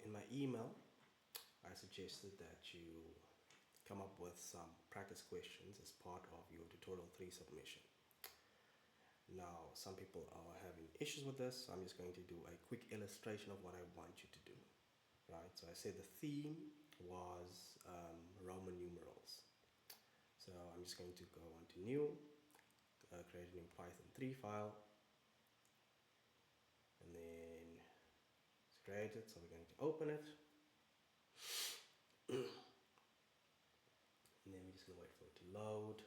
in my email, I suggested that you come up with some practice questions as part of your tutorial 3 submission. Now, some people are having issues with this, so I'm just going to do a quick illustration of what I want you to do. Right, so I said the theme was Roman numerals. So I'm just going to go on to new, create a new Python 3 file, and then it's created, so we're going to open it. And then we're just going to wait for it to load.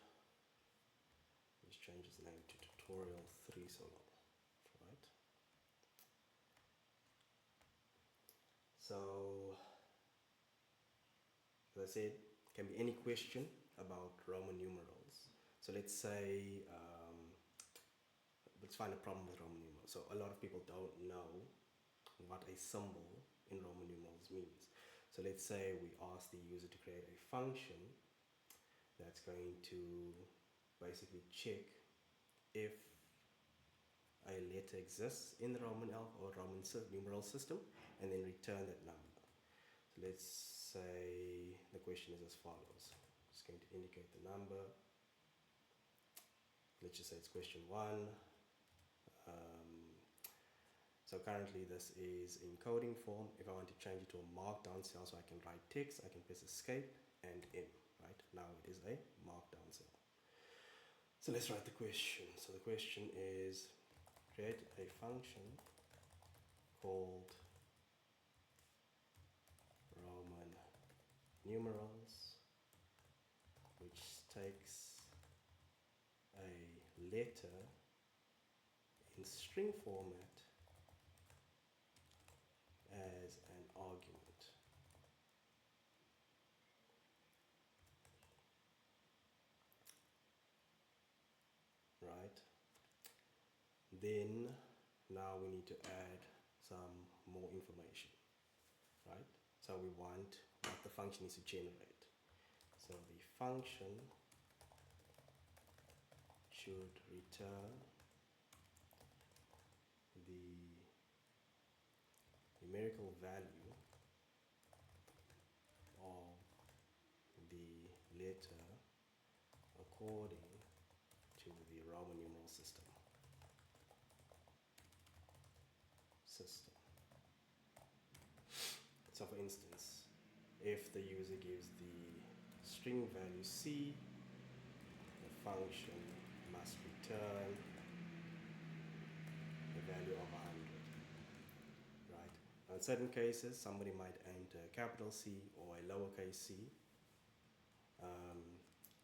Just change its name to tutorial 3 solo, right? So, as I said, it can be any question about Roman numerals. So let's say, let's find a problem with Roman numerals. So a lot of people don't know what a symbol in Roman numerals means. So let's say we ask the user to create a function that's going to basically check if a letter exists in the Roman or Roman numeral system, and then return that number. So let's say the question is as follows. I'm just going to indicate the number. Let's just say it's question 1. So currently this is in coding form. If I want to change it to a markdown cell so I can write text, I can press escape and M. Right, now it is a markdown cell. So let's write the question. So the question is, create a function called Roman numerals, which takes a letter in string format as an argument. Right? Then now we need to add some more information. Right? So we want what the function is to generate. So the function should return the numerical value of the letter according to the Roman numeral system. So for instance, if the user gives the string value C, the function must return the value of 100. Right? Now in certain cases, somebody might enter a capital C or a lowercase c.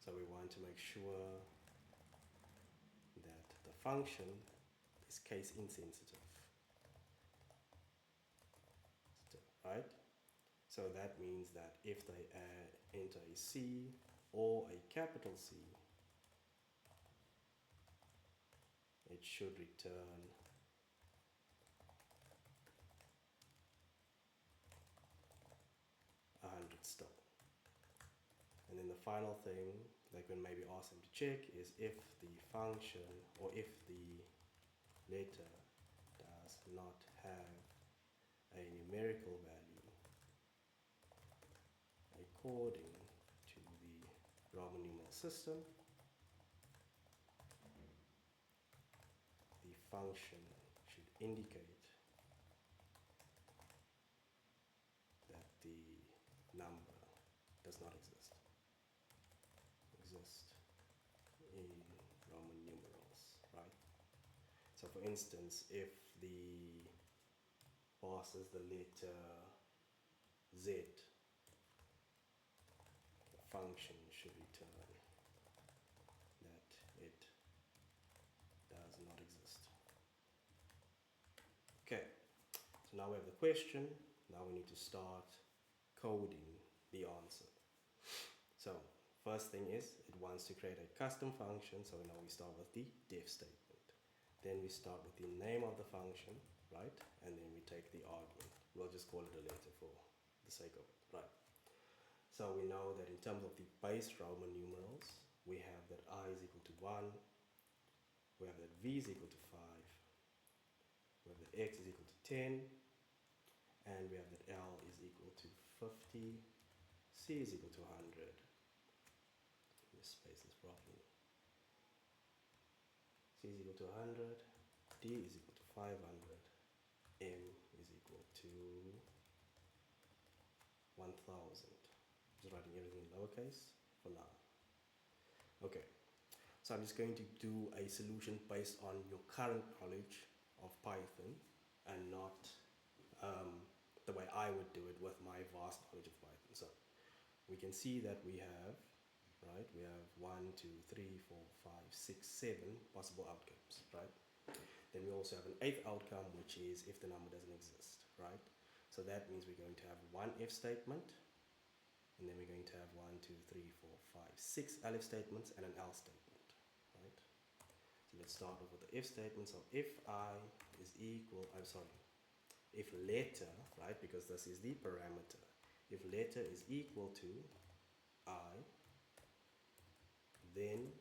So we want to make sure that the function is case insensitive. Right? So that means that if they enter a C or a capital C, it should return still. And then the final thing they can maybe ask them to check is if the function or if the letter does not have a numerical value according to the Roman numeral system, the function should indicate that the number does not exist in Roman numerals, right? So for instance, if the passes the letter Z, the function should return that it does not exist. Okay, so now we have the question. Now we need to start coding the answer. So first thing is it wants to create a custom function, so now we start with the def statement. Then we start with the name of the function, right? And then we take the argument. We'll just call it a letter for the sake of it, right? So we know that in terms of the base Roman numerals, we have that I is equal to 1, we have that V is equal to 5, we have that X is equal to 10, and we have that L is equal to 50, C is equal to 100. Let me space this properly. C is equal to 100, D is equal to 500, M is equal to 1000. Just writing everything in lowercase for now. Okay, so I'm just going to do a solution based on your current knowledge of Python and not the way I would do it with my vast knowledge of Python. So we can see that we have, right, we have 1, 2, 3, 4, 5, 6, 7 possible outcomes, right? Then we also have an eighth outcome, which is if the number doesn't exist, right? So that means we're going to have one if statement, and then we're going to have 1, 2, 3, 4, 5, 6 elif statements and an else statement, right? So let's start off with the if statement. So if I is equal, if letter, right, because this is the parameter, if letter is equal to I, then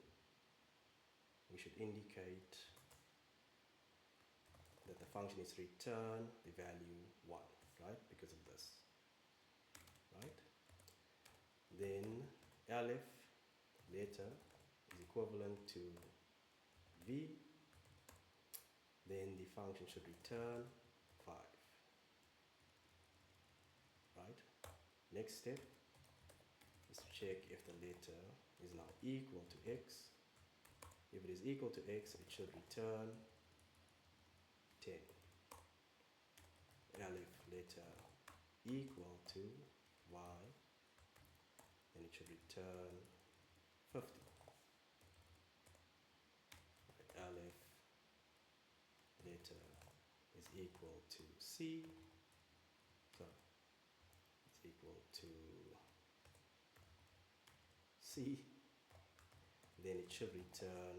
we should indicate that the function is return the value 1, right, because of this, right? Then elif letter is equivalent to V, then the function should return 5, right? Next step is to check if the letter is now equal to X. If it is equal to X, it should return 10. Elif letter equal to Y, then it should return 50. Right. Elif letter is equal to C, so it's equal to C, then it should return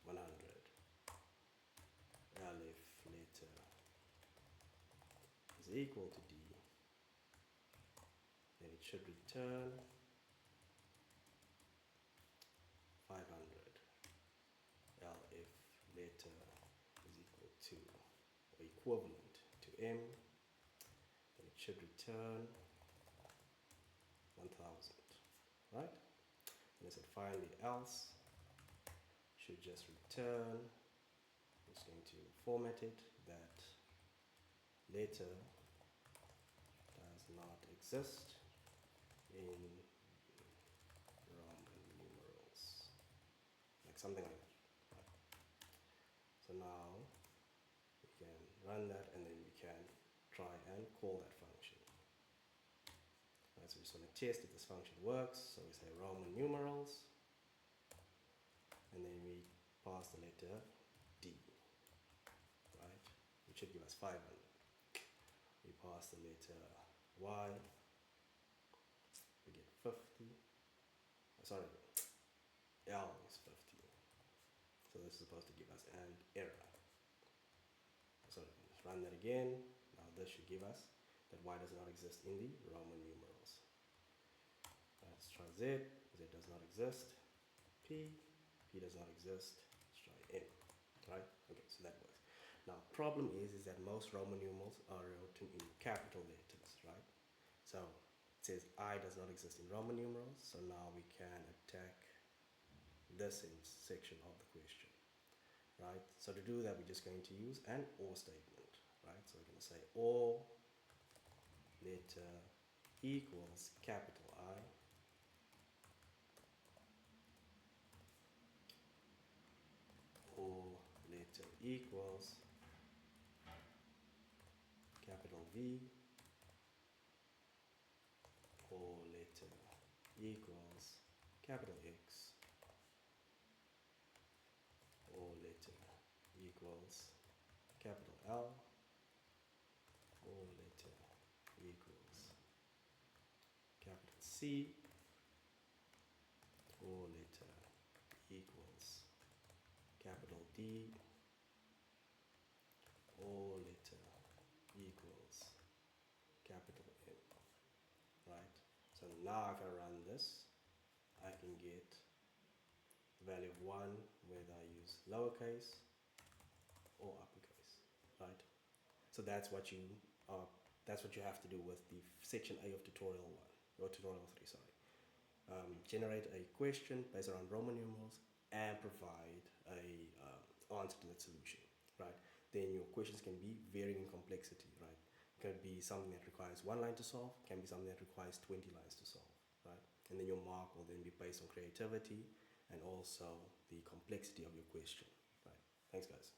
100. Elif letter is equal to D, then it should return 500. Elif letter is equal to or equivalent to M, then it should return 1000, right? And I said finally else should just return, I'm just going to format it, that letter does not exist in Roman numerals, like something like that. Right. So now we can run that and then we can try and call that function. Right, so we just want to test if this function works. So we say Roman numerals, and then we pass the letter D, right, which should give us 500. We pass the letter Y, we get 50. Sorry, L is 50. So this is supposed to give us an error. So let's run that again. Now this should give us that Y does not exist in the Roman numerals. Let's try Z. Z does not exist. P does not exist. Let's try N. Right? Okay, so that works. Now, problem is that most Roman numerals are written in capital letters, right? So it says I does not exist in Roman numerals. So now we can attack this section of the question, right? So to do that, we're just going to use an OR statement, right? So we're going to say OR letter equals capital I, OR letter equals capital V, OR letter equals capital X, OR letter equals capital L, OR letter equals capital C, OR letter equals capital D, OR letter equals capital N, right? So now if I run this, I can get the value of 1 whether I use lowercase or uppercase, right? So that's what you that's what you have to do with the section A of tutorial 1, or tutorial 3, sorry. Generate a question based around Roman numerals and provide a answer to that solution, right? Then your questions can be varying in complexity, right? It can be something that requires 1 line to solve, can be something that requires 20 lines to solve, right? And then your mark will then be based on creativity and also the complexity of your question, right? Thanks, guys.